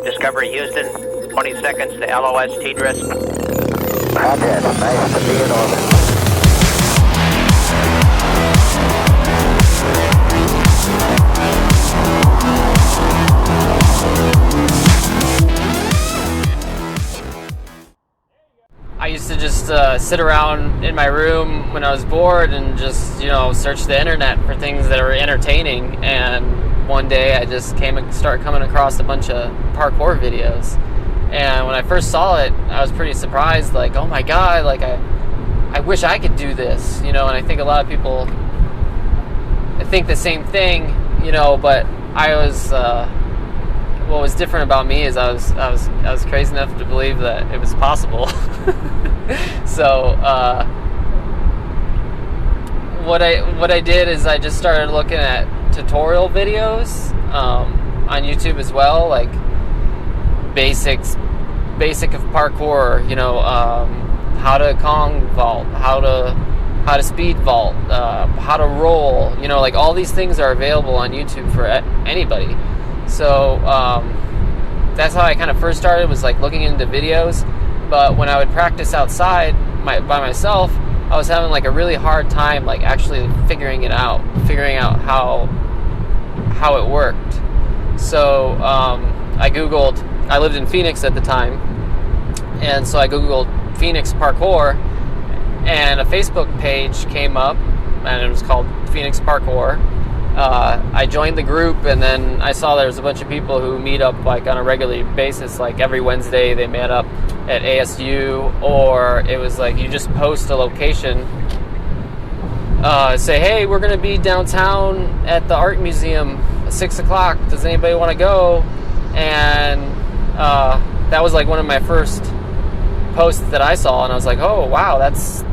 Discovery Houston, 20 seconds to LOS TDRIS. Roger, nice to be in orbit. I used to just sit around in my room when I was bored and just, search the internet for things that are entertaining. And one day I just started coming across a bunch of parkour videos. And when I first saw it, I was pretty surprised, like, oh my God, like I wish I could do this, and I think a lot of people think the same thing, but I was, what was different about me is I was crazy enough to believe that it was possible. So what I did is I just started looking at tutorial videos on YouTube as well, like basic of parkour, how to Kong vault, how to speed vault, how to roll, like all these things are available on YouTube for anybody. So that's how I kind of first started, was like looking into videos. But when I would practice outside by myself, I was having like a really hard time like actually figuring out how it worked. So I Googled, I lived in Phoenix at the time, and so I Googled Phoenix Parkour, and a Facebook page came up, and it was called Phoenix Parkour. I joined the group, and then I saw there was a bunch of people who meet up like on a regular basis, like every Wednesday they met up at ASU, or it was like you just post a location, say, hey, we're going to be downtown at the art museum at 6 o'clock, does anybody want to go? And that was like one of my first posts that I saw, and I was like, oh wow, that's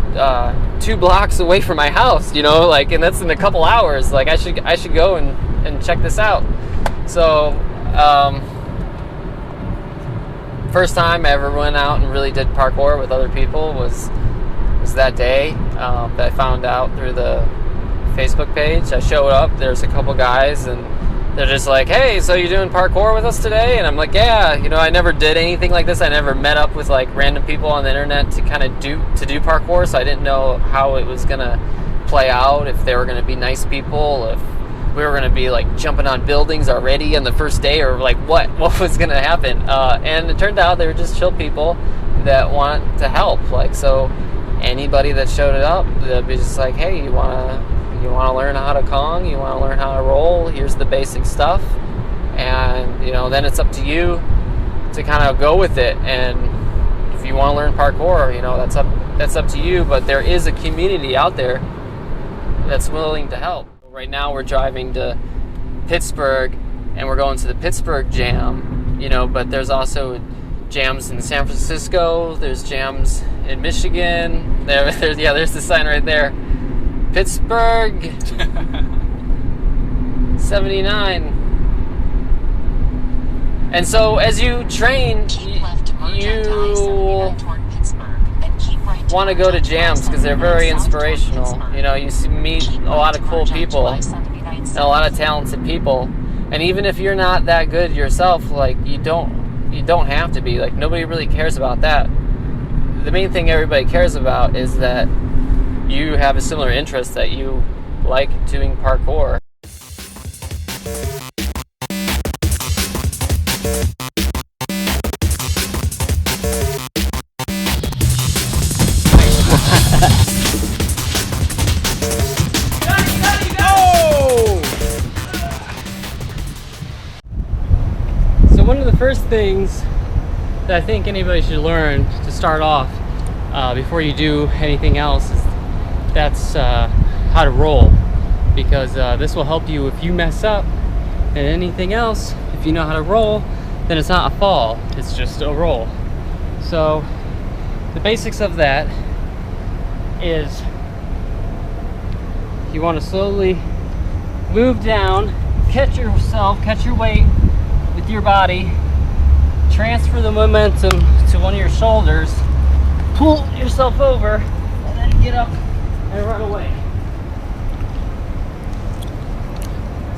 2 blocks away from my house, and that's in a couple hours. Like I should go and check this out. So first time I ever went out and really did parkour with other people was that day that I found out through the Facebook page. I showed up, there's a couple guys, and they're just like, hey, so you doing parkour with us today? And I'm like, yeah, I never did anything like this. I never met up with like random people on the internet to kind of do parkour, so I didn't know how it was gonna play out, if they were gonna be nice people, if we were gonna be like jumping on buildings already on the first day, or like what was gonna happen. And it turned out they were just chill people that want to help. Like, so anybody that showed it up, they'd be just like, hey, you want to learn how to Kong, you want to learn how to roll, here's the basic stuff. And then it's up to you to kind of go with it. And if you want to learn parkour, that's up to you. But there is a community out there that's willing to help. Right now we're driving to Pittsburgh, and we're going to the Pittsburgh Jam, but there's also jams in San Francisco, there's jams in Michigan, there's the sign right there, Pittsburgh 79. And so as you train, you want to go to jams because they're very inspirational. You meet a lot of cool people and a lot of talented people. And even if you're not that good yourself, like you don't have to be. Like, nobody really cares about that. The main thing everybody cares about is that you have a similar interest, that you like doing parkour. So one of the first things that I think anybody should learn to start off before you do anything else is how to roll, because this will help you if you mess up. And anything else, if you know how to roll, then it's not a fall, it's just a roll. So the basics of that is you want to slowly move down, catch your weight with your body, transfer the momentum to one of your shoulders, pull yourself over, and then get up and run away.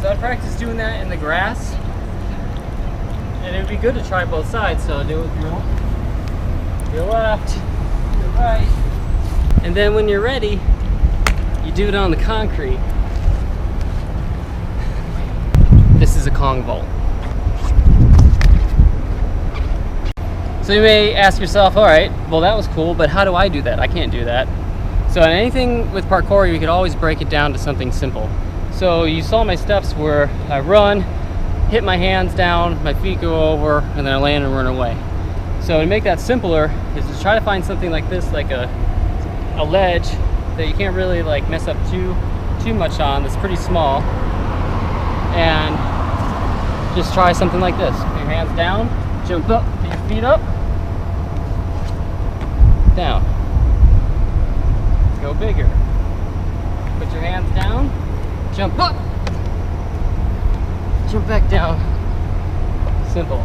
So I practiced doing that in the grass, and it would be good to try both sides. So do it with your left, your right, and then when you're ready, you do it on the concrete. This is a Kong vault. So you may ask yourself, all right, well that was cool, but how do I do that? I can't do that. So in anything with parkour, you could always break it down to something simple. So you saw my steps where I run, hit my hands down, my feet go over, and then I land and run away. So to make that simpler is to try to find something like this, like a ledge that you can't really like mess up too much on, that's pretty small, and just try something like this. Put your hands down, jump up, put your feet up, down, go bigger, put your hands down, jump up, jump back down. Simple.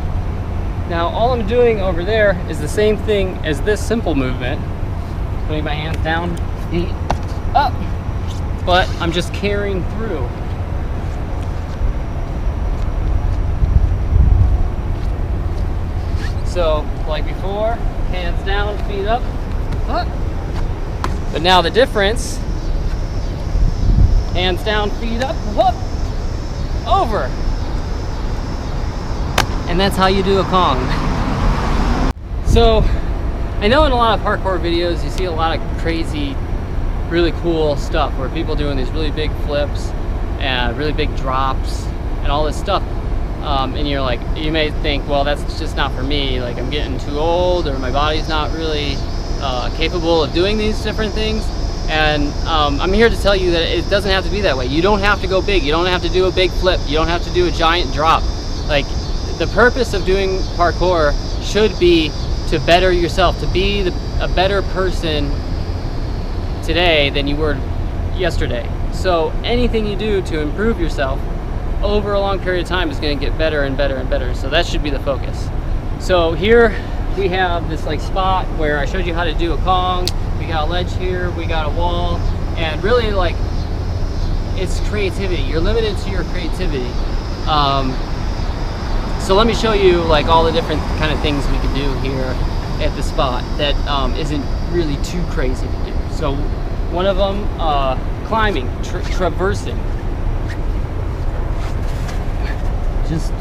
Now all I'm doing over there is the same thing as this simple movement. Putting my hands down, feet up, but I'm just carrying through. So like before, hands down, feet up, up. But now the difference, hands down, feet up, over. And that's how you do a Kong. So I know in a lot of parkour videos you see a lot of crazy, really cool stuff where people doing these really big flips and really big drops and all this stuff. And you're like, you may think, well, that's just not for me. Like I'm getting too old, or my body's not really capable of doing these different things. And I'm here to tell you that it doesn't have to be that way. You don't have to go big. You don't have to do a big flip. You don't have to do a giant drop. Like the purpose of doing parkour should be to better yourself, to be a better person today than you were yesterday. So anything you do to improve yourself over a long period of time is going to get better and better and better. So that should be the focus. So here we have this like spot where I showed you how to do a Kong. We got a ledge here, we got a wall, and really like it's creativity. You're limited to your creativity. So let me show you like all the different kind of things we can do here at the spot that isn't really too crazy to do. So one of them, climbing, traversing. Just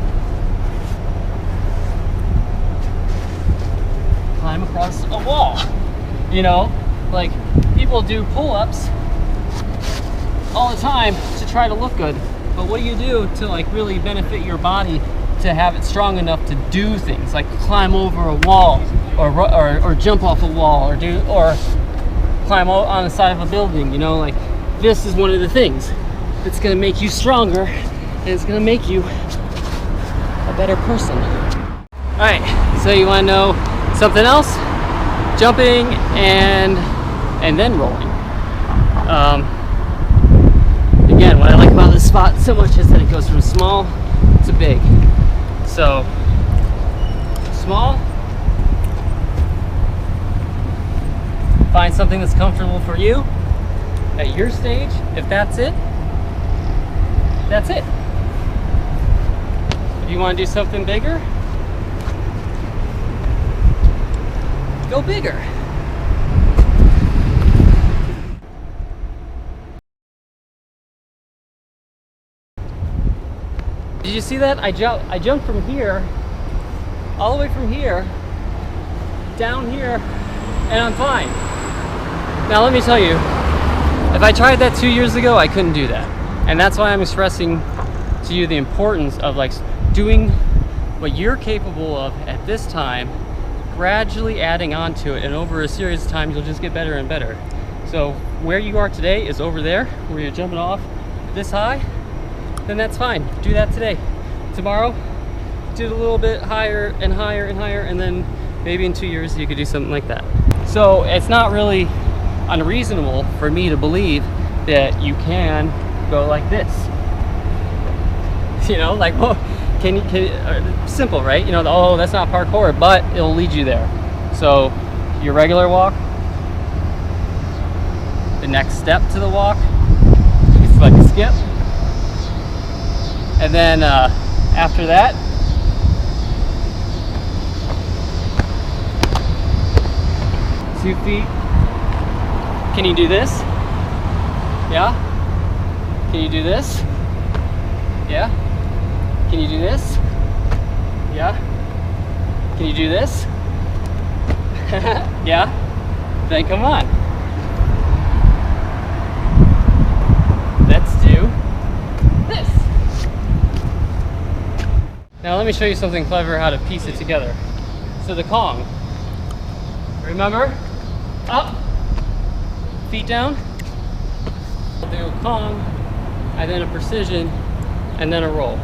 climb across a wall. You know, like people do pull-ups all the time to try to look good. But what do you do to like really benefit your body to have it strong enough to do things like climb over a wall or jump off a wall or climb on the side of a building? You know, like this is one of the things that's going to make you stronger and it's going to make you a better person. All right, so you want to know something else? Jumping and then rolling. Again, what I like about this spot so much is that it goes from small to big. So small, find something that's comfortable for you at your stage. If that's it, that's it. If you want to do something bigger, go bigger. Did you see that? I jumped from here, all the way from here, down here, and I'm fine. Now let me tell you, if I tried that 2 years ago, I couldn't do that. And that's why I'm stressing to you the importance of like doing what you're capable of at this time, gradually adding on to it, and over a series of times you'll just get better and better. So where you are today is over there, where you're jumping off this high, then that's fine. Do that today. Tomorrow, do it a little bit higher and higher and higher, and then maybe in 2 years you could do something like that. So it's not really unreasonable for me to believe that you can go like this. You know, like, well, simple, right? You know, oh, that's not parkour, but it'll lead you there. So your regular walk, the next step to the walk, it's like a skip. And then after that, 2 feet. Can you do this? Yeah? Can you do this? Yeah? Can you do this? Yeah? Can you do this? Yeah? Then come on. Let's do this. Now let me show you something clever how to piece it together. So the Kong, remember? Up, feet down. We'll do a Kong, and then a precision, and then a roll.